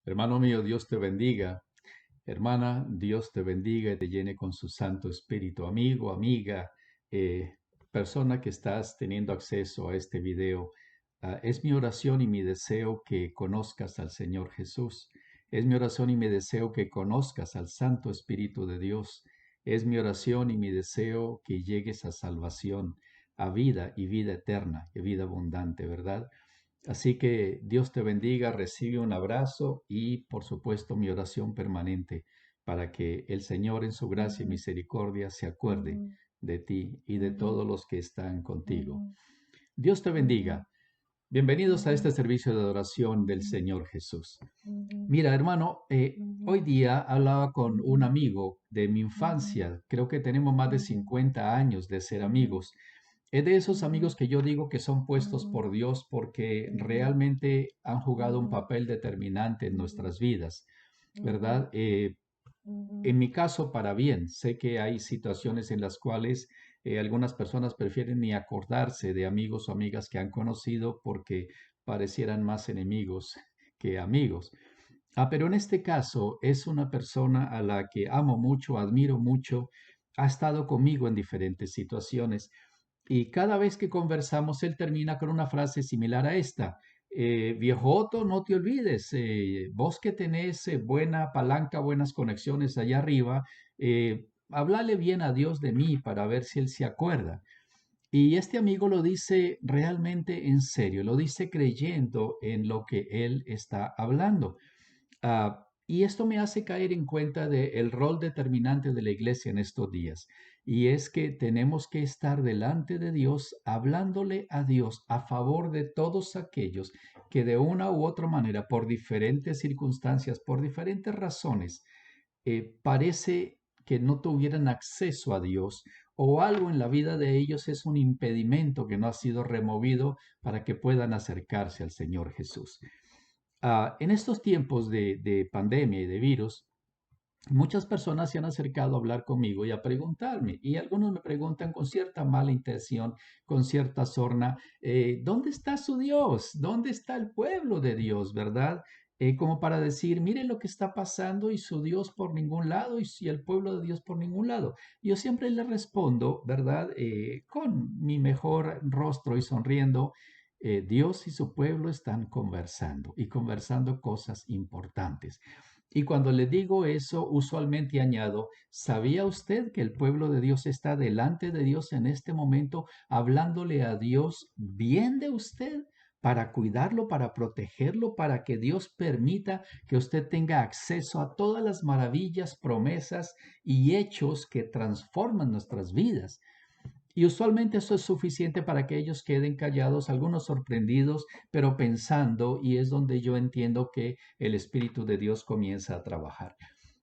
Hermano mío, Dios te bendiga. Hermana, Dios te bendiga y te llene con su Santo Espíritu. Amigo, amiga, eh, persona que estás teniendo acceso a este video, es mi oración y mi deseo que conozcas al Señor Jesús. Es mi oración y mi deseo que conozcas al Santo Espíritu de Dios. Es mi oración y mi deseo que llegues a salvación, a vida y vida eterna y vida abundante, ¿verdad? Así que Dios te bendiga, recibe un abrazo y por supuesto mi oración permanente para que el Señor en su gracia y misericordia se acuerde de ti y de todos los que están contigo. Dios te bendiga. Bienvenidos a este servicio de adoración del Señor Jesús. Mira, hermano, hoy día hablaba con un amigo de mi infancia. Creo que tenemos más de 50 años de ser amigos. Es de esos amigos que yo digo que son puestos por Dios porque realmente han jugado un papel determinante en nuestras vidas, ¿verdad? En mi caso, para bien, sé que hay situaciones en las cuales algunas personas prefieren ni acordarse de amigos o amigas que han conocido porque parecieran más enemigos que amigos. Pero en este caso es una persona a la que amo mucho, admiro mucho, ha estado conmigo en diferentes situaciones y cada vez que conversamos él termina con una frase similar a esta. Viejo Otto, no te olvides, vos que tenés buena palanca, buenas conexiones allá arriba, háblale bien a Dios de mí para ver si él se acuerda. Y este amigo lo dice realmente en serio, lo dice creyendo en lo que él está hablando. Y esto me hace caer en cuenta del rol determinante de la iglesia en estos días. Y es que tenemos que estar delante de Dios, hablándole a Dios a favor de todos aquellos que de una u otra manera, por diferentes circunstancias, por diferentes razones, parece que no tuvieran acceso a Dios o algo en la vida de ellos es un impedimento que no ha sido removido para que puedan acercarse al Señor Jesús. En estos tiempos de pandemia y de virus, muchas personas se han acercado a hablar conmigo y a preguntarme, y algunos me preguntan con cierta mala intención, con cierta sorna, ¿dónde está su Dios? ¿Dónde está el pueblo de Dios, verdad? Como para decir, mire lo que está pasando y su Dios por ningún lado y el pueblo de Dios por ningún lado. Yo siempre le respondo, ¿verdad? Con mi mejor rostro y sonriendo, Dios y su pueblo están conversando y conversando cosas importantes. Y cuando le digo eso, usualmente añado, ¿sabía usted que el pueblo de Dios está delante de Dios en este momento, hablándole a Dios bien de usted? Para cuidarlo, para protegerlo, para que Dios permita que usted tenga acceso a todas las maravillas, promesas y hechos que transforman nuestras vidas. Y usualmente eso es suficiente para que ellos queden callados, algunos sorprendidos, pero pensando, y es donde yo entiendo que el Espíritu de Dios comienza a trabajar.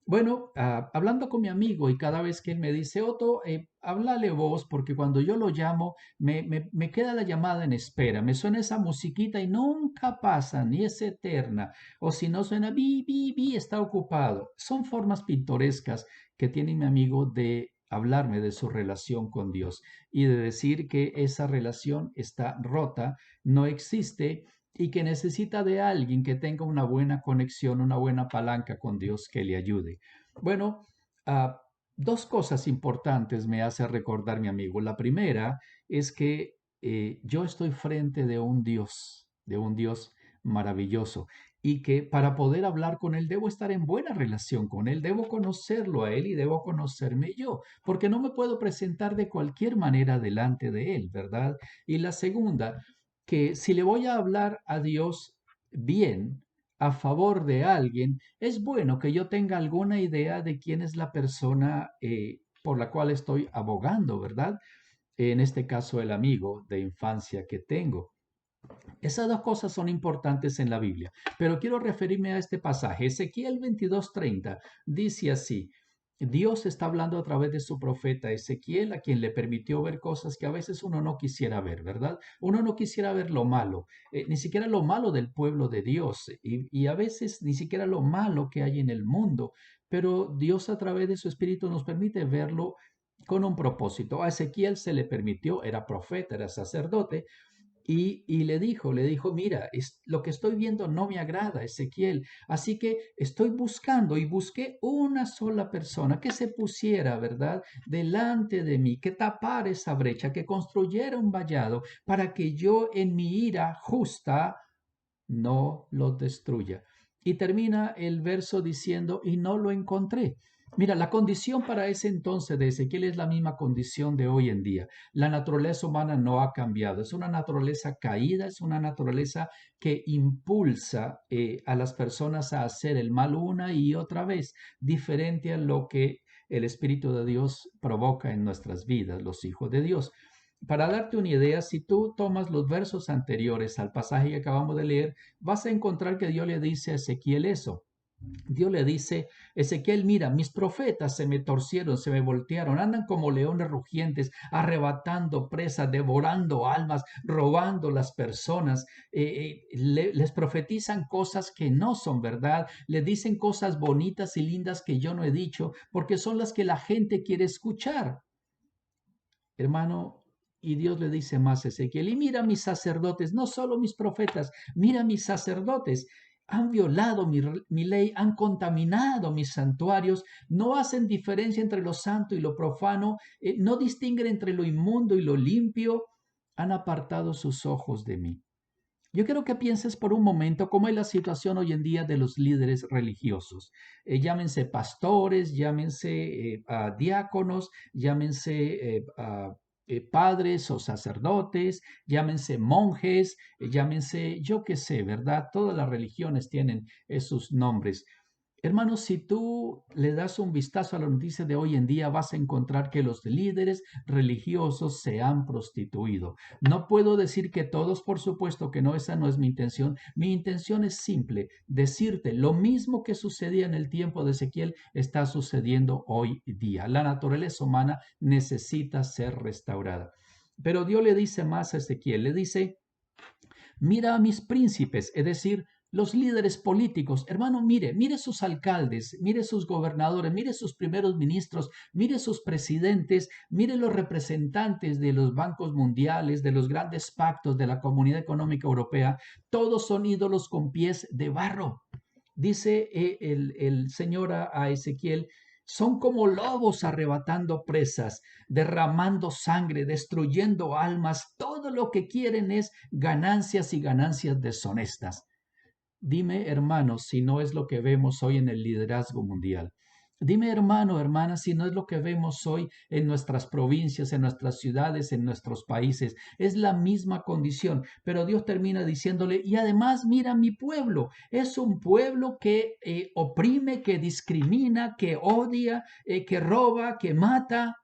Bueno, hablando con mi amigo y cada vez que él me dice, Otto, háblale vos, porque cuando yo lo llamo, me queda la llamada en espera, me suena esa musiquita y nunca pasa, ni es eterna, o si no suena, bi, está ocupado. Son formas pintorescas que tiene mi amigo de hablarme de su relación con Dios y de decir que esa relación está rota, no existe y que necesita de alguien que tenga una buena conexión, una buena palanca con Dios que le ayude. Bueno, ah, dos cosas importantes me hace recordar mi amigo. La primera es que yo estoy frente de un Dios maravilloso y que para poder hablar con Él debo estar en buena relación con Él, debo conocerlo a Él y debo conocerme yo, porque no me puedo presentar de cualquier manera delante de Él, ¿verdad? Y la segunda, que si le voy a hablar a Dios bien, a favor de alguien, es bueno que yo tenga alguna idea de quién es la persona por la cual estoy abogando, ¿verdad? En este caso, el amigo de infancia que tengo. Esas dos cosas son importantes en la Biblia, pero quiero referirme a este pasaje. Ezequiel 22:30 dice así, Dios está hablando a través de su profeta Ezequiel, a quien le permitió ver cosas que a veces uno no quisiera ver, ¿verdad? Uno no quisiera ver lo malo, ni siquiera lo malo del pueblo de Dios, y a veces ni siquiera lo malo que hay en el mundo, pero Dios a través de su Espíritu nos permite verlo con un propósito. A Ezequiel se le permitió, era profeta, era sacerdote, y le dijo, mira, lo que estoy viendo no me agrada, Ezequiel, así que estoy buscando y busqué una sola persona que se pusiera, ¿verdad?, delante de mí, que tapara esa brecha, que construyera un vallado para que yo en mi ira justa no lo destruya. Y termina el verso diciendo, y no lo encontré. Mira, la condición para ese entonces de Ezequiel es la misma condición de hoy en día. La naturaleza humana no ha cambiado. Es una naturaleza caída, es una naturaleza que impulsa a las personas a hacer el mal una y otra vez, diferente a lo que el Espíritu de Dios provoca en nuestras vidas, los hijos de Dios. Para darte una idea, si tú tomas los versos anteriores al pasaje que acabamos de leer, vas a encontrar que Dios le dice a Ezequiel eso. Dios le dice, Ezequiel, mira, mis profetas se me torcieron, se me voltearon, andan como leones rugientes, arrebatando presas, devorando almas, robando las personas, les profetizan cosas que no son verdad, les dicen cosas bonitas y lindas que yo no he dicho, porque son las que la gente quiere escuchar. Hermano, y Dios le dice más a Ezequiel, y mira mis sacerdotes, no solo mis profetas, mira mis sacerdotes, han violado mi ley, han contaminado mis santuarios, no hacen diferencia entre lo santo y lo profano, no distinguen entre lo inmundo y lo limpio, han apartado sus ojos de mí. Yo quiero que pienses por un momento cómo es la situación hoy en día de los líderes religiosos. Llámense pastores, llámense diáconos, llámense padres o sacerdotes, llámense monjes, llámense, yo qué sé, ¿verdad? Todas las religiones tienen esos nombres. Hermanos, si tú le das un vistazo a la noticia de hoy en día, vas a encontrar que los líderes religiosos se han prostituido. No puedo decir que todos, por supuesto que no, esa no es mi intención. Mi intención es simple, decirte lo mismo que sucedía en el tiempo de Ezequiel está sucediendo hoy día. La naturaleza humana necesita ser restaurada. Pero Dios le dice más a Ezequiel, le dice, mira a mis príncipes, es decir, los líderes políticos. Hermano, mire sus alcaldes, mire sus gobernadores, mire sus primeros ministros, mire sus presidentes, mire los representantes de los bancos mundiales, de los grandes pactos de la Comunidad Económica Europea. Todos son ídolos con pies de barro. Dice el Señor a Ezequiel, son como lobos arrebatando presas, derramando sangre, destruyendo almas. Todo lo que quieren es ganancias y ganancias deshonestas. Dime, hermano, si no es lo que vemos hoy en el liderazgo mundial. Dime, hermano, hermana, si no es lo que vemos hoy en nuestras provincias, en nuestras ciudades, en nuestros países. Es la misma condición, pero Dios termina diciéndole, y además mira mi pueblo. Es un pueblo que oprime, que discrimina, que odia, que roba, que mata.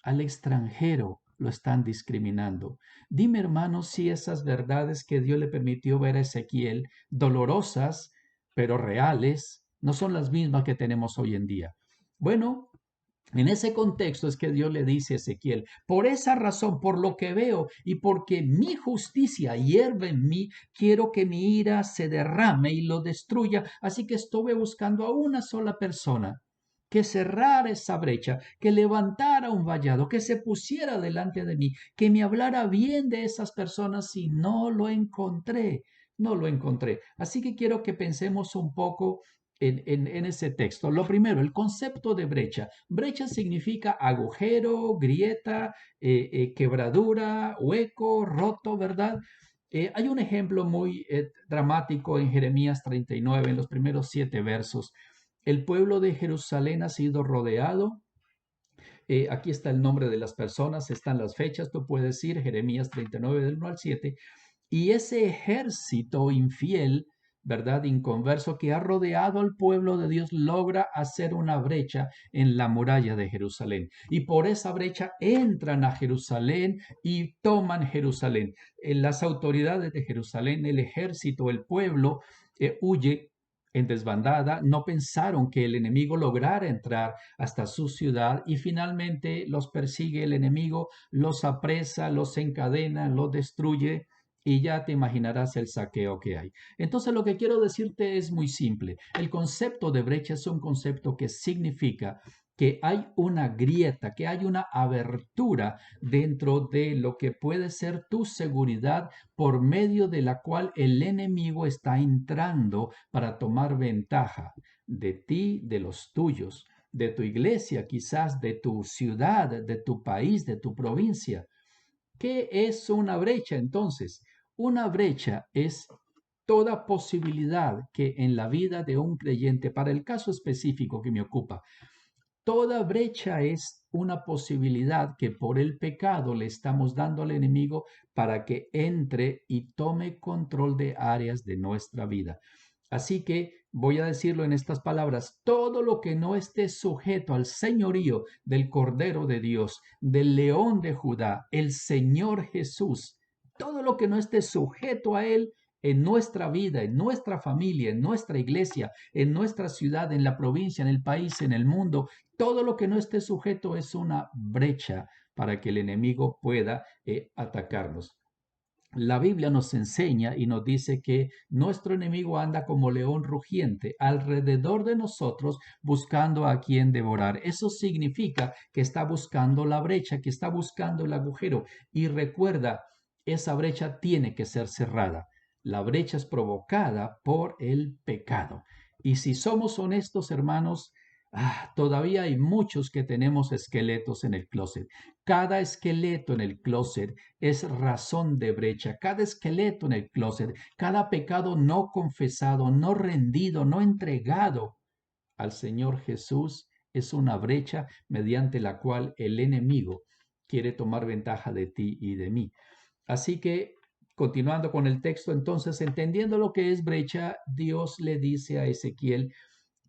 Al extranjero lo están discriminando. Dime, hermano, si esas verdades que Dios le permitió ver a Ezequiel, dolorosas, pero reales, no son las mismas que tenemos hoy en día. Bueno, en ese contexto es que Dios le dice a Ezequiel, por esa razón, por lo que veo y porque mi justicia hierve en mí, quiero que mi ira se derrame y lo destruya. Así que estuve buscando a una sola persona que cerrara esa brecha, que levantara un vallado, que se pusiera delante de mí, que me hablara bien de esas personas y no lo encontré, no lo encontré. Así que quiero que pensemos un poco en ese texto. Lo primero, el concepto de brecha. Brecha significa agujero, grieta, quebradura, hueco, roto, ¿verdad? Hay un ejemplo muy dramático en Jeremías 39, en los primeros 7 versos. El pueblo de Jerusalén ha sido rodeado. Aquí está el nombre de las personas, están las fechas, tú puedes ir, Jeremías 39 del 1 al 7. Y ese ejército infiel, ¿verdad? Inconverso que ha rodeado al pueblo de Dios logra hacer una brecha en la muralla de Jerusalén. Y por esa brecha entran a Jerusalén y toman Jerusalén. Las autoridades de Jerusalén, el ejército, el pueblo, huye en desbandada, no pensaron que el enemigo lograra entrar hasta su ciudad y finalmente los persigue el enemigo, los apresa, los encadena, los destruye y ya te imaginarás el saqueo que hay. Entonces lo que quiero decirte es muy simple. El concepto de brecha es un concepto que significa que hay una grieta, que hay una abertura dentro de lo que puede ser tu seguridad por medio de la cual el enemigo está entrando para tomar ventaja de ti, de los tuyos, de tu iglesia, quizás de tu ciudad, de tu país, de tu provincia. ¿Qué es una brecha entonces? Una brecha es toda posibilidad que en la vida de un creyente, para el caso específico que me ocupa, toda brecha es una posibilidad que por el pecado le estamos dando al enemigo para que entre y tome control de áreas de nuestra vida. Así que voy a decirlo en estas palabras, todo lo que no esté sujeto al señorío del Cordero de Dios, del León de Judá, el Señor Jesús, todo lo que no esté sujeto a Él en nuestra vida, en nuestra familia, en nuestra iglesia, en nuestra ciudad, en la provincia, en el país, en el mundo, todo lo que no esté sujeto es una brecha para que el enemigo pueda atacarnos. La Biblia nos enseña y nos dice que nuestro enemigo anda como león rugiente alrededor de nosotros buscando a quien devorar. Eso significa que está buscando la brecha, que está buscando el agujero. Y recuerda, esa brecha tiene que ser cerrada. La brecha es provocada por el pecado. Y si somos honestos, hermanos, todavía hay muchos que tenemos esqueletos en el closet. Cada esqueleto en el closet es razón de brecha. Cada esqueleto en el closet, cada pecado no confesado, no rendido, no entregado al Señor Jesús es una brecha mediante la cual el enemigo quiere tomar ventaja de ti y de mí. Así que, continuando con el texto, entonces, entendiendo lo que es brecha, Dios le dice a Ezequiel: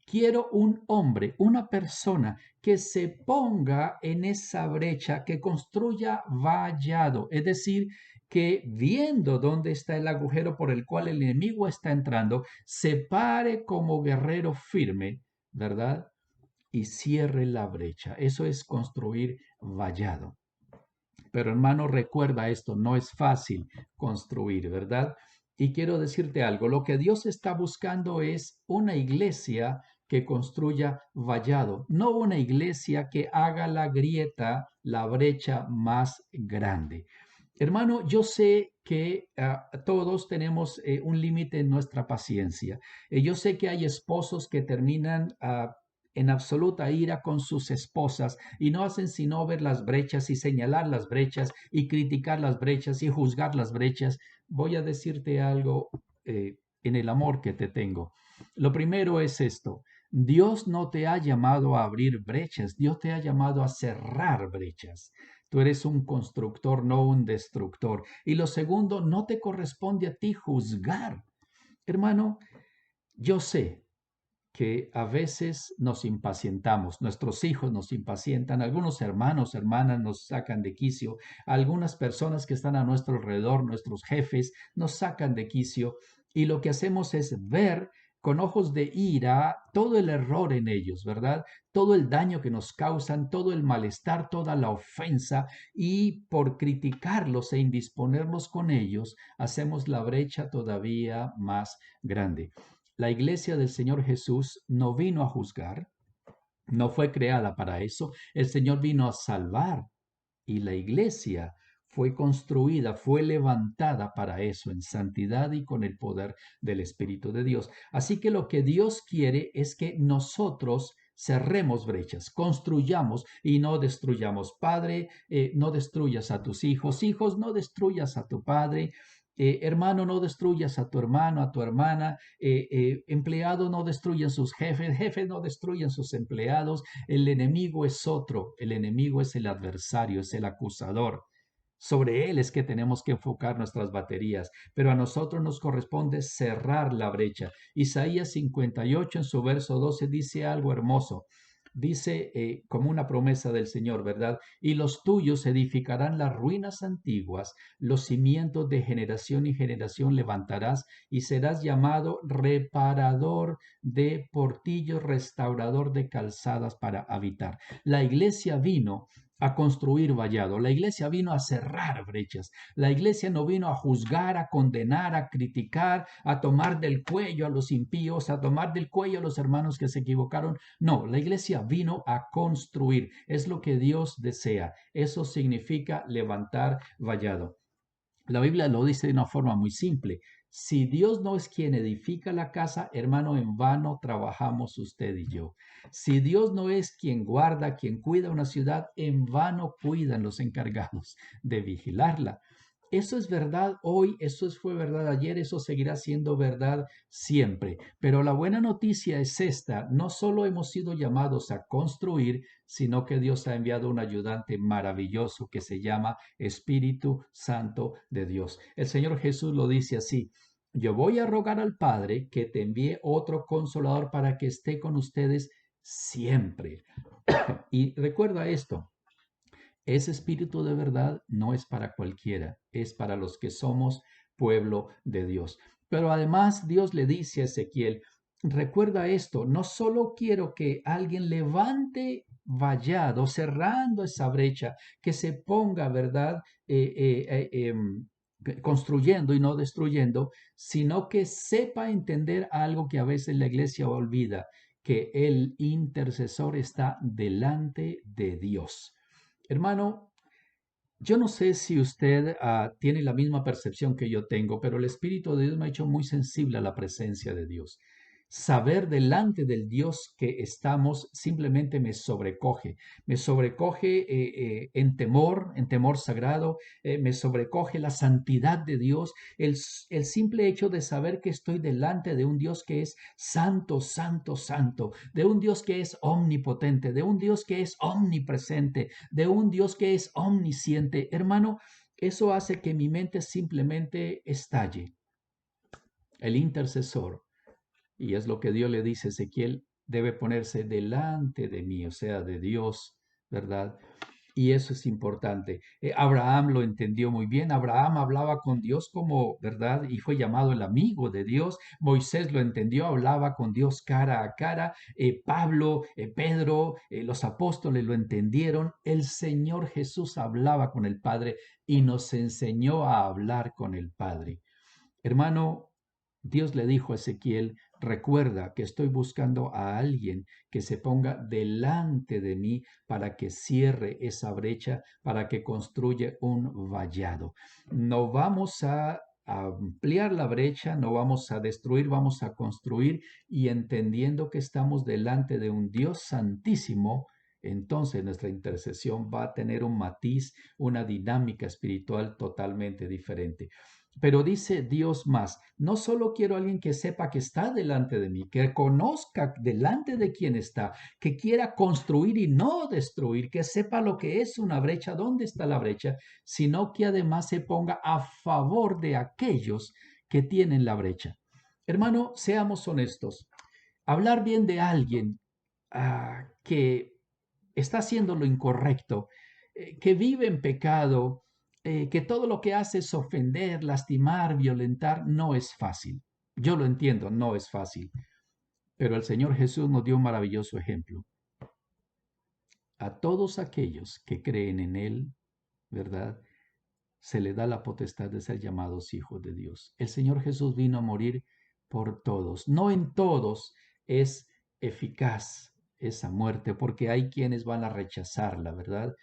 quiero un hombre, una persona que se ponga en esa brecha, que construya vallado, es decir, que viendo dónde está el agujero por el cual el enemigo está entrando, se pare como guerrero firme, ¿verdad? Y cierre la brecha. Eso es construir vallado. Pero hermano, recuerda esto, no es fácil construir, ¿verdad? Y quiero decirte algo, lo que Dios está buscando es una iglesia que construya vallado, no una iglesia que haga la grieta, la brecha más grande. Hermano, yo sé que todos tenemos un límite en nuestra paciencia. Yo sé que hay esposos que terminan en absoluta ira con sus esposas y no hacen sino ver las brechas y señalar las brechas y criticar las brechas y juzgar las brechas. Voy a decirte algo en el amor que te tengo. Lo primero es esto. Dios no te ha llamado a abrir brechas, Dios te ha llamado a cerrar brechas. Tú eres un constructor, no un destructor. Y lo segundo, no te corresponde a ti juzgar. Hermano, yo sé que a veces nos impacientamos, nuestros hijos nos impacientan, algunos hermanos, hermanas nos sacan de quicio, algunas personas que están a nuestro alrededor, nuestros jefes, nos sacan de quicio y lo que hacemos es ver con ojos de ira todo el error en ellos, ¿verdad? Todo el daño que nos causan, todo el malestar, toda la ofensa y por criticarlos e indisponernos con ellos, hacemos la brecha todavía más grande. La iglesia del Señor Jesús no vino a juzgar, no fue creada para eso. El Señor vino a salvar y la iglesia fue construida, fue levantada para eso, en santidad y con el poder del Espíritu de Dios. Así que lo que Dios quiere es que nosotros cerremos brechas, construyamos y no destruyamos. Padre, no destruyas a tus hijos, hijos, no destruyas a tu padre. Hermano, no destruyas a tu hermano, a tu hermana, empleado, no destruyan sus jefes, jefes, no destruyan sus empleados. El enemigo es otro, el enemigo es el adversario, es el acusador. Sobre él es que tenemos que enfocar nuestras baterías, pero a nosotros nos corresponde cerrar la brecha. Isaías 58 en su verso 12 dice algo hermoso. Dice como una promesa del Señor, ¿verdad? Y los tuyos edificarán las ruinas antiguas, los cimientos de generación y generación levantarás y serás llamado reparador de portillos, restaurador de calzadas para habitar. La iglesia vino a construir vallado. La iglesia vino a cerrar brechas. La iglesia no vino a juzgar, a condenar, a criticar, a tomar del cuello a los impíos, a tomar del cuello a los hermanos que se equivocaron. No, la iglesia vino a construir. Es lo que Dios desea. Eso significa levantar vallado. La Biblia lo dice de una forma muy simple. Si Dios no es quien edifica la casa, hermano, en vano trabajamos usted y yo. Si Dios no es quien guarda, quien cuida una ciudad, en vano cuidan los encargados de vigilarla. Eso es verdad hoy, fue verdad ayer, eso seguirá siendo verdad siempre. Pero la buena noticia es esta, no solo hemos sido llamados a construir, sino que Dios ha enviado un ayudante maravilloso que se llama Espíritu Santo de Dios. El Señor Jesús lo dice así: yo voy a rogar al Padre que te envíe otro consolador para que esté con ustedes siempre. Y recuerda esto. Ese espíritu de verdad no es para cualquiera, es para los que somos pueblo de Dios. Pero además Dios le dice a Ezequiel, recuerda esto, no solo quiero que alguien levante vallado, cerrando esa brecha, que se ponga, ¿verdad? Construyendo y no destruyendo, sino que sepa entender algo que a veces la iglesia olvida, que el intercesor está delante de Dios. Hermano, yo no sé si usted tiene la misma percepción que yo tengo, pero el Espíritu de Dios me ha hecho muy sensible a la presencia de Dios. Saber delante del Dios que estamos simplemente me sobrecoge en temor sagrado, me sobrecoge la santidad de Dios, el simple hecho de saber que estoy delante de un Dios que es santo, santo, santo, de un Dios que es omnipotente, de un Dios que es omnipresente, de un Dios que es omnisciente. Hermano, eso hace que mi mente simplemente estalle. El intercesor, y es lo que Dios le dice a Ezequiel, debe ponerse delante de mí, o sea, de Dios, ¿verdad? Y eso es importante. Abraham lo entendió muy bien. Abraham hablaba con Dios como, ¿verdad? Y fue llamado el amigo de Dios. Moisés lo entendió, hablaba con Dios cara a cara. Pablo, Pedro, los apóstoles lo entendieron. El Señor Jesús hablaba con el Padre y nos enseñó a hablar con el Padre. Hermano, Dios le dijo a Ezequiel, recuerda que estoy buscando a alguien que se ponga delante de mí para que cierre esa brecha, para que construya un vallado. No vamos a ampliar la brecha, no vamos a destruir, vamos a construir, y entendiendo que estamos delante de un Dios santísimo, entonces nuestra intercesión va a tener un matiz, una dinámica espiritual totalmente diferente. Pero dice Dios más, no solo quiero a alguien que sepa que está delante de mí, que conozca delante de quién está, que quiera construir y no destruir, que sepa lo que es una brecha, dónde está la brecha, sino que además se ponga a favor de aquellos que tienen la brecha. Hermano, seamos honestos. Hablar bien de alguien que está haciendo lo incorrecto, que vive en pecado, que todo lo que hace es ofender, lastimar, violentar, no es fácil. Yo lo entiendo, no es fácil. Pero el Señor Jesús nos dio un maravilloso ejemplo. A todos aquellos que creen en Él, ¿verdad? Se le da la potestad de ser llamados hijos de Dios. El Señor Jesús vino a morir por todos. No en todos es eficaz esa muerte, porque hay quienes van a rechazarla, ¿verdad?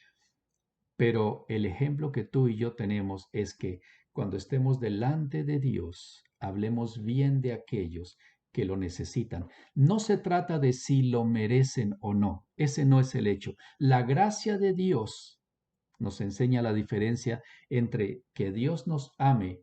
Pero el ejemplo que tú y yo tenemos es que cuando estemos delante de Dios, hablemos bien de aquellos que lo necesitan. No se trata de si lo merecen o no. Ese no es el hecho. La gracia de Dios nos enseña la diferencia entre que Dios nos ame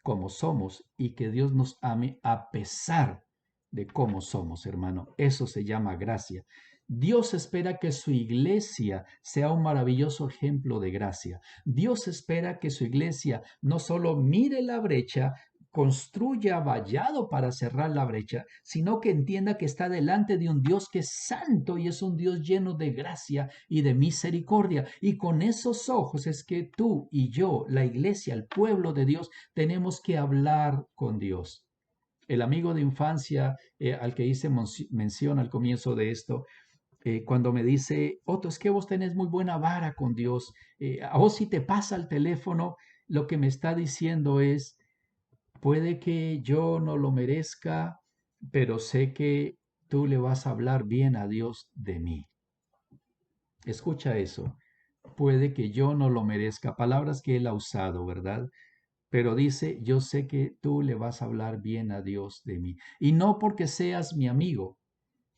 como somos y que Dios nos ame a pesar de cómo somos, hermano. Eso se llama gracia. Dios espera que su iglesia sea un maravilloso ejemplo de gracia. Dios espera que su iglesia no solo mire la brecha, construya vallado para cerrar la brecha, sino que entienda que está delante de un Dios que es santo y es un Dios lleno de gracia y de misericordia. Y con esos ojos es que tú y yo, la iglesia, el pueblo de Dios, tenemos que hablar con Dios. El amigo de infancia al que hice mención al comienzo de esto, cuando me dice, Otto, es que vos tenés muy buena vara con Dios, a vos si te pasa el teléfono, lo que me está diciendo es, puede que yo no lo merezca, pero sé que tú le vas a hablar bien a Dios de mí. Escucha eso. Puede que yo no lo merezca, palabras que él ha usado, ¿verdad? Pero dice, yo sé que tú le vas a hablar bien a Dios de mí. Y no porque seas mi amigo,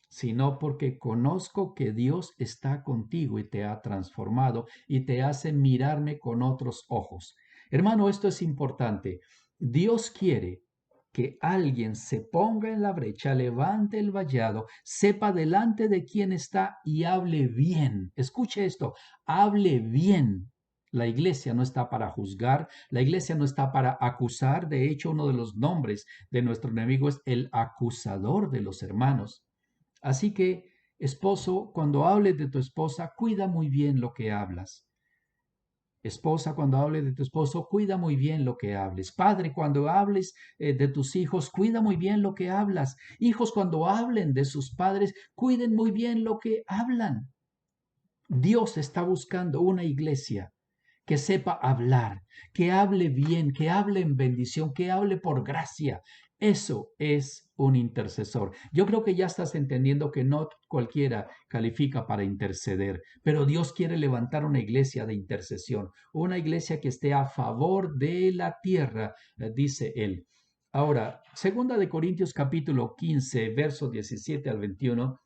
sino porque conozco que Dios está contigo y te ha transformado y te hace mirarme con otros ojos. Hermano, esto es importante. Dios quiere que alguien se ponga en la brecha, levante el vallado, sepa delante de quién está y hable bien. Escuche esto, hable bien. La iglesia no está para juzgar, la iglesia no está para acusar. De hecho, uno de los nombres de nuestro enemigo es el acusador de los hermanos. Así que, esposo, cuando hables de tu esposa, cuida muy bien lo que hablas. Esposa, cuando hables de tu esposo, cuida muy bien lo que hables. Padre, cuando hables de tus hijos, cuida muy bien lo que hablas. Hijos, cuando hablen de sus padres, cuiden muy bien lo que hablan. Dios está buscando una iglesia que sepa hablar, que hable bien, que hable en bendición, que hable por gracia. Eso es un intercesor. Yo creo que ya estás entendiendo que no cualquiera califica para interceder, pero Dios quiere levantar una iglesia de intercesión, una iglesia que esté a favor de la tierra, dice él. Ahora, segunda de Corintios capítulo 15, versos 17 al 21,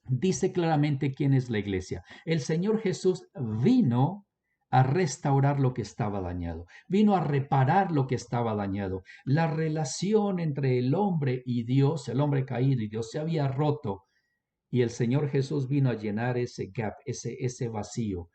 dice claramente quién es la iglesia. El Señor Jesús vino a restaurar lo que estaba dañado, vino a reparar lo que estaba dañado. La relación entre el hombre y Dios, el hombre caído y Dios, se había roto y el Señor Jesús vino a llenar ese gap, ese vacío.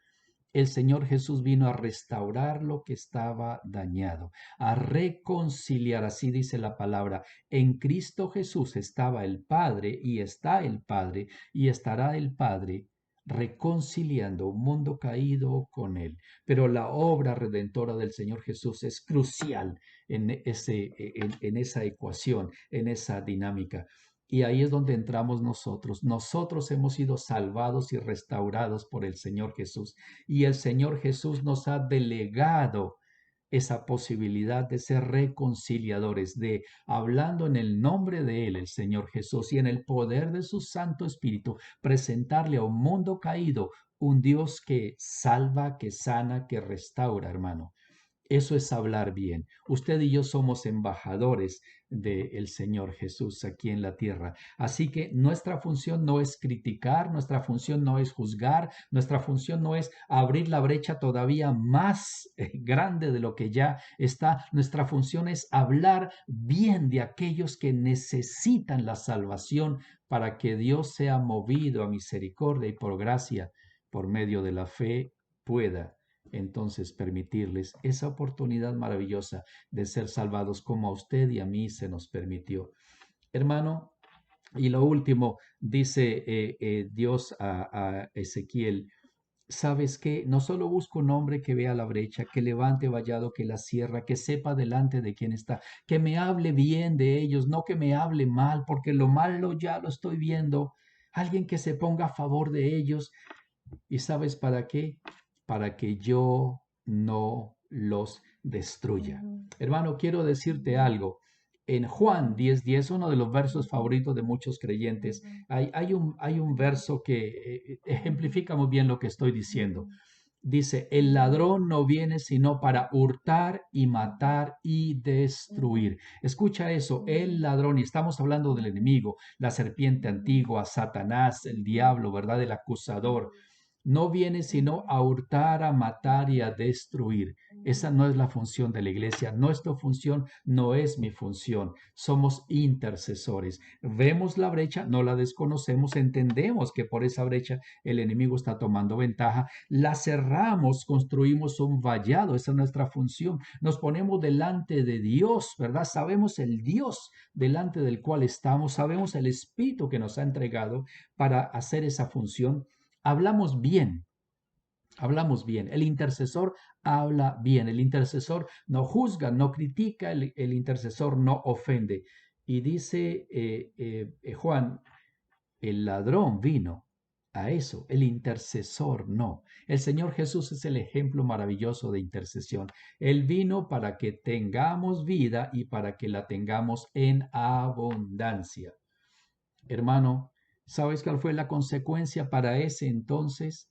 El Señor Jesús vino a restaurar lo que estaba dañado, a reconciliar, así dice la palabra. En Cristo Jesús estaba el Padre y está el Padre y estará el Padre reconciliando un mundo caído con Él. Pero la obra redentora del Señor Jesús es crucial en esa ecuación, en esa dinámica. Y ahí es donde entramos nosotros. Nosotros hemos sido salvados y restaurados por el Señor Jesús. Y el Señor Jesús nos ha delegado esa posibilidad de ser reconciliadores, de hablando en el nombre de Él, el Señor Jesús, y en el poder de su Santo Espíritu, presentarle a un mundo caído un Dios que salva, que sana, que restaura, hermano. Eso es hablar bien. Usted y yo somos embajadores del Señor Jesús aquí en la tierra. Así que nuestra función no es criticar, nuestra función no es juzgar, nuestra función no es abrir la brecha todavía más grande de lo que ya está. Nuestra función es hablar bien de aquellos que necesitan la salvación para que Dios sea movido a misericordia y por gracia, por medio de la fe, pueda entonces permitirles esa oportunidad maravillosa de ser salvados como a usted y a mí se nos permitió. Hermano, y lo último, dice Dios a Ezequiel, ¿sabes qué? No solo busco un hombre que vea la brecha, que levante vallado, que la cierra, que sepa delante de quién está, que me hable bien de ellos, no que me hable mal, porque lo malo ya lo estoy viendo. Alguien que se ponga a favor de ellos. ¿Y sabes para qué? Para que yo no los destruya. Hermano, quiero decirte algo. En Juan 10:10, uno de los versos favoritos de muchos creyentes, hay un verso que ejemplifica muy bien lo que estoy diciendo. Dice, el ladrón no viene sino para hurtar y matar y destruir. Escucha eso, el ladrón, y estamos hablando del enemigo, la serpiente antigua, Satanás, el diablo, ¿verdad? El acusador. No viene sino a hurtar, a matar y a destruir. Esa no es la función de la iglesia. Nuestra función no es mi función. Somos intercesores. Vemos la brecha, no la desconocemos, entendemos que por esa brecha el enemigo está tomando ventaja. La cerramos, construimos un vallado. Esa es nuestra función. Nos ponemos delante de Dios, ¿verdad? Sabemos el Dios delante del cual estamos. Sabemos el Espíritu que nos ha entregado para hacer esa función. Hablamos bien, hablamos bien. El intercesor habla bien. El intercesor no juzga, no critica, el intercesor no ofende. Y dice Juan, el ladrón vino. a eso. El intercesor no. El Señor Jesús es el ejemplo maravilloso de intercesión. Él vino para que tengamos vida y para que la tengamos en abundancia. Hermano, ¿sabes cuál fue la consecuencia para ese entonces?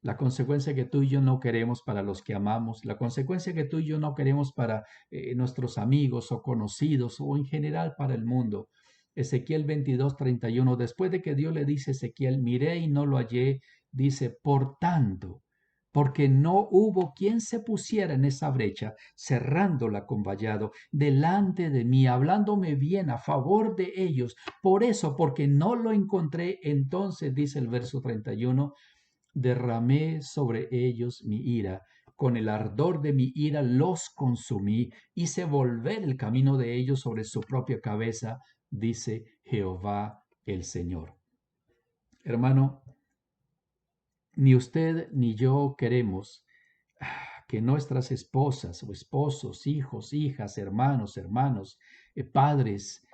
La consecuencia que tú y yo no queremos para los que amamos, la consecuencia que tú y yo no queremos para nuestros amigos o conocidos o en general para el mundo. Ezequiel 22:31, después de que Dios le dice a Ezequiel, miré y no lo hallé, dice, por tanto, porque no hubo quien se pusiera en esa brecha, cerrándola con vallado, delante de mí, hablándome bien a favor de ellos. Por eso, porque no lo encontré, entonces, dice el verso 31, derramé sobre ellos mi ira, con el ardor de mi ira los consumí, hice volver el camino de ellos sobre su propia cabeza, dice Jehová el Señor. Hermano, ni usted ni yo queremos que nuestras esposas o esposos, hijos, hijas, hermanos, padres,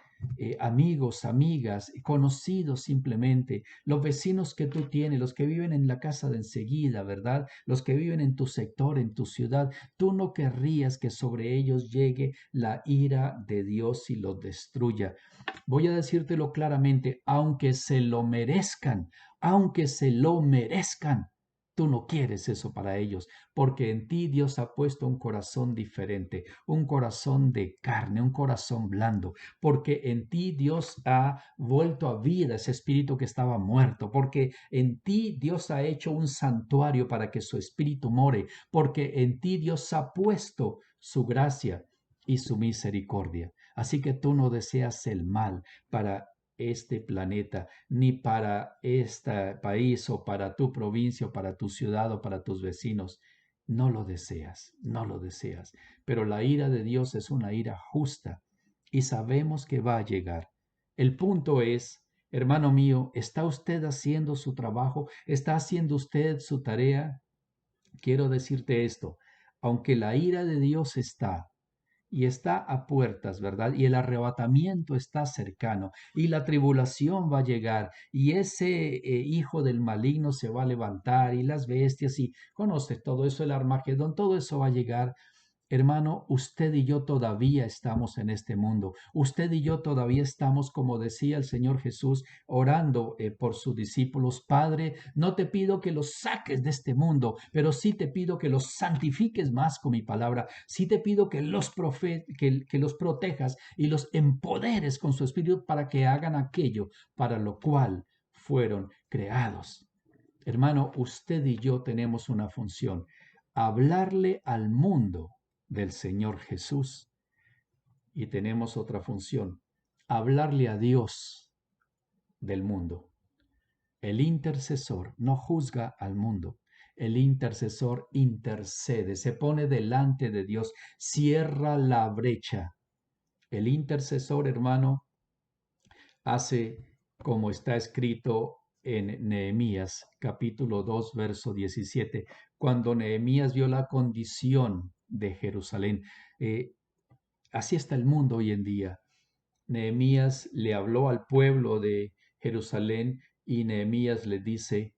amigos, amigas, conocidos simplemente, los vecinos que tú tienes, los que viven en la casa de enseguida, ¿verdad? Los que viven en tu sector, en tu ciudad, tú no querrías que sobre ellos llegue la ira de Dios y los destruya. Voy a decírtelo claramente, aunque se lo merezcan, tú no quieres eso para ellos, porque en ti Dios ha puesto un corazón diferente, un corazón de carne, un corazón blando, porque en ti Dios ha vuelto a vida ese espíritu que estaba muerto, porque en ti Dios ha hecho un santuario para que su espíritu more, porque en ti Dios ha puesto su gracia y su misericordia. Así que tú no deseas el mal para este planeta, ni para este país o para tu provincia o para tu ciudad o para tus vecinos. No lo deseas, no lo deseas. Pero la ira de Dios es una ira justa y sabemos que va a llegar. El punto es, hermano mío, ¿está usted haciendo su trabajo? ¿Está haciendo usted su tarea? Quiero decirte esto, aunque la ira de Dios está y está a puertas, ¿verdad? Y el arrebatamiento está cercano y la tribulación va a llegar y ese hijo del maligno se va a levantar y las bestias y conoces todo eso, el Armagedón, todo eso va a llegar. Hermano, usted y yo todavía estamos en este mundo. Usted y yo todavía estamos, como decía el Señor Jesús, orando por sus discípulos. Padre, no te pido que los saques de este mundo, pero sí te pido que los santifiques más con mi palabra. Sí te pido que que los protejas y los empoderes con su espíritu para que hagan aquello para lo cual fueron creados. Hermano, usted y yo tenemos una función, hablarle al mundo del Señor Jesús. Y tenemos otra función, hablarle a Dios del mundo. El intercesor no juzga al mundo. El intercesor intercede, se pone delante de Dios, cierra la brecha. El intercesor, hermano, hace como está escrito en Nehemías capítulo 2, verso 17, cuando Nehemías vio la condición de Jerusalén. Así está el mundo hoy en día. Nehemías le habló al pueblo de Jerusalén y Nehemías le dice,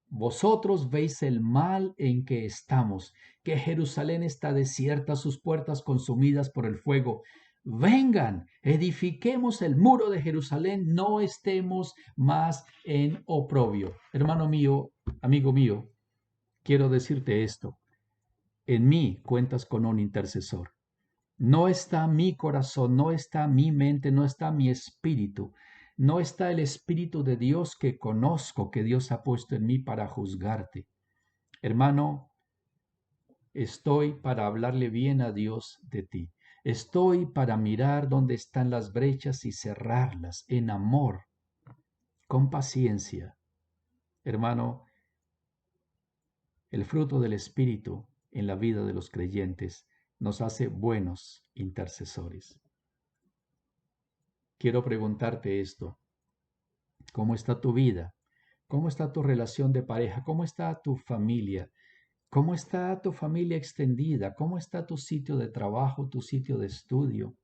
vosotros veis el mal en que estamos, que Jerusalén está desierta, sus puertas consumidas por el fuego. Vengan, edifiquemos el muro de Jerusalén, no estemos más en oprobio. Hermano mío, amigo mío, quiero decirte esto. En mí cuentas con un intercesor. No está mi corazón, no está mi mente, no está mi espíritu, no está el Espíritu de Dios que conozco, que Dios ha puesto en mí para juzgarte. Hermano, estoy para hablarle bien a Dios de ti. Estoy para mirar dónde están las brechas y cerrarlas en amor, con paciencia. Hermano, el fruto del Espíritu en la vida de los creyentes nos hace buenos intercesores. Quiero preguntarte esto. ¿Cómo está tu vida? ¿Cómo está tu relación de pareja? ¿Cómo está tu familia? ¿Cómo está tu familia extendida? ¿Cómo está tu sitio de trabajo, tu sitio de estudio?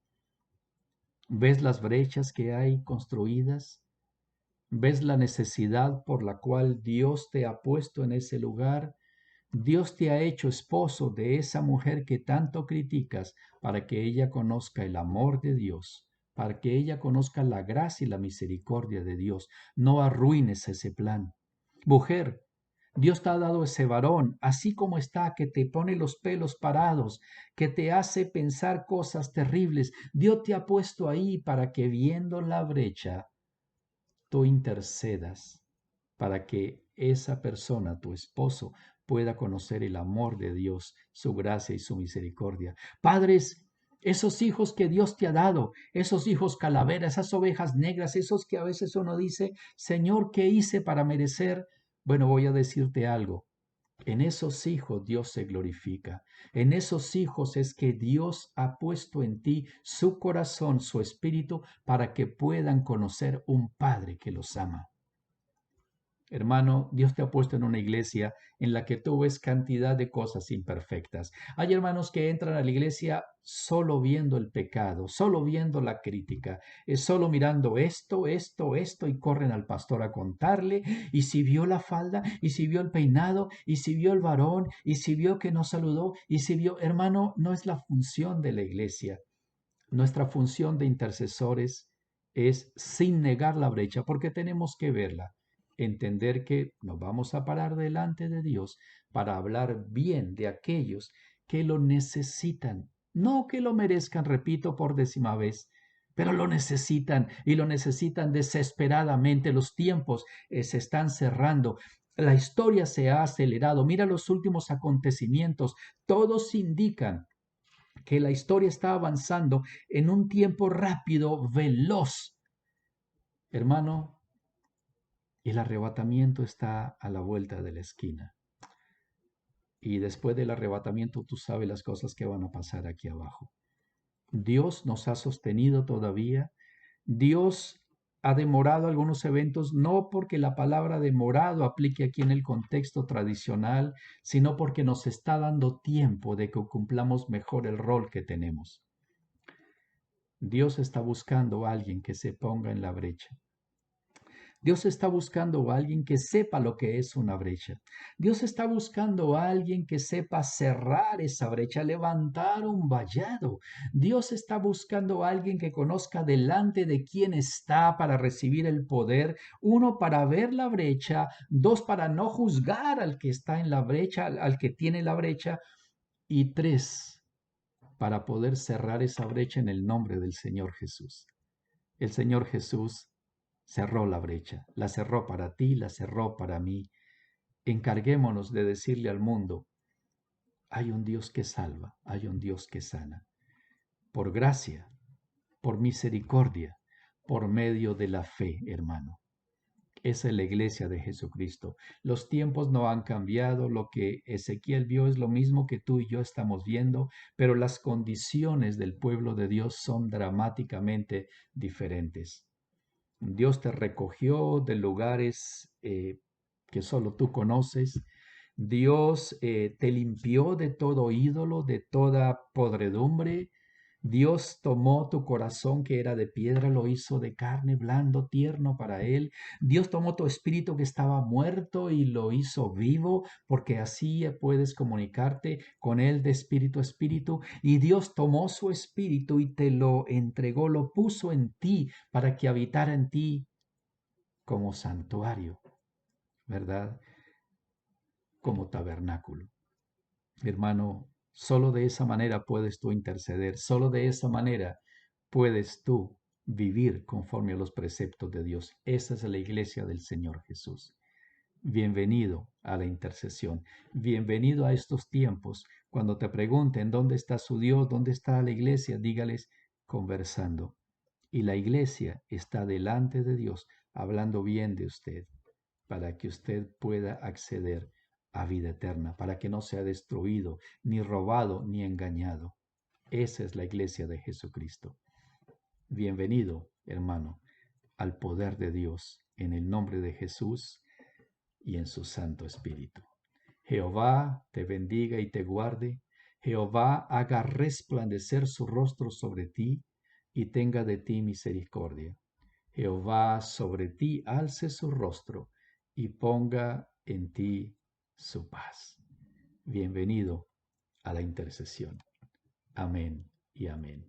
¿Ves las brechas que hay construidas? ¿Ves la necesidad por la cual Dios te ha puesto en ese lugar? Dios te ha hecho esposo de esa mujer que tanto criticas para que ella conozca el amor de Dios, para que ella conozca la gracia y la misericordia de Dios. No arruines ese plan. Mujer, Dios te ha dado ese varón, así como está, que te pone los pelos parados, que te hace pensar cosas terribles. Dios te ha puesto ahí para que viendo la brecha, tú intercedas para que esa persona, tu esposo, pueda conocer el amor de Dios, su gracia y su misericordia. Padres, esos hijos que Dios te ha dado, esos hijos calaveras, esas ovejas negras, esos que a veces uno dice, Señor, ¿qué hice para merecer? Bueno, voy a decirte algo. En esos hijos Dios se glorifica. En esos hijos es que Dios ha puesto en ti su corazón, su espíritu, para que puedan conocer un Padre que los ama. Hermano, Dios te ha puesto en una iglesia en la que tú ves cantidad de cosas imperfectas. Hay hermanos que entran a la iglesia solo viendo el pecado, solo viendo la crítica, solo mirando esto, y corren al pastor a contarle, y si vio la falda, y si vio el peinado, y si vio el varón, y si vio que no saludó, y si vio, hermano, no es la función de la iglesia. Nuestra función de intercesores es sin negar la brecha, porque tenemos que verla, entender que nos vamos a parar delante de Dios para hablar bien de aquellos que lo necesitan, no que lo merezcan, repito por 10ª vez, pero lo necesitan y lo necesitan desesperadamente. Los tiempos se están cerrando. La historia se ha acelerado. Mira los últimos acontecimientos. Todos indican que la historia está avanzando en un tiempo rápido, veloz. Hermano, el arrebatamiento está a la vuelta de la esquina. Y después del arrebatamiento tú sabes las cosas que van a pasar aquí abajo. Dios nos ha sostenido todavía. Dios ha demorado algunos eventos, no porque la palabra demorado aplique aquí en el contexto tradicional, sino porque nos está dando tiempo de que cumplamos mejor el rol que tenemos. Dios está buscando a alguien que se ponga en la brecha. Dios está buscando a alguien que sepa lo que es una brecha. Dios está buscando a alguien que sepa cerrar esa brecha, levantar un vallado. Dios está buscando a alguien que conozca delante de quién está para recibir el poder. Uno, para ver la brecha. Dos, para no juzgar al que está en la brecha, al que tiene la brecha. Y tres, para poder cerrar esa brecha en el nombre del Señor Jesús. El Señor Jesús cerró la brecha, la cerró para ti, la cerró para mí. Encarguémonos de decirle al mundo, hay un Dios que salva, hay un Dios que sana. Por gracia, por misericordia, por medio de la fe, hermano. Esa es la iglesia de Jesucristo. Los tiempos no han cambiado, lo que Ezequiel vio es lo mismo que tú y yo estamos viendo, pero las condiciones del pueblo de Dios son dramáticamente diferentes. Dios te recogió de lugares que solo tú conoces. Dios te limpió de todo ídolo, de toda podredumbre. Dios tomó tu corazón que era de piedra, lo hizo de carne, blando, tierno para Él. Dios tomó tu espíritu que estaba muerto y lo hizo vivo, porque así puedes comunicarte con Él de espíritu a espíritu. Y Dios tomó su espíritu y te lo entregó, lo puso en ti para que habitara en ti como santuario, ¿verdad? Como tabernáculo. Hermano, solo de esa manera puedes tú interceder, solo de esa manera puedes tú vivir conforme a los preceptos de Dios. Esa es la iglesia del Señor Jesús. Bienvenido a la intercesión. Bienvenido a estos tiempos. Cuando te pregunten dónde está su Dios, dónde está la iglesia, dígales conversando. Y la iglesia está delante de Dios hablando bien de usted, para que usted pueda acceder a vida eterna, para que no sea destruido, ni robado, ni engañado. Esa es la iglesia de Jesucristo. Bienvenido, hermano, al poder de Dios, en el nombre de Jesús y en su Santo Espíritu. Jehová te bendiga y te guarde. Jehová haga resplandecer su rostro sobre ti y tenga de ti misericordia. Jehová sobre ti alce su rostro y ponga en ti su paz. Bienvenido a la intercesión. Amén y amén.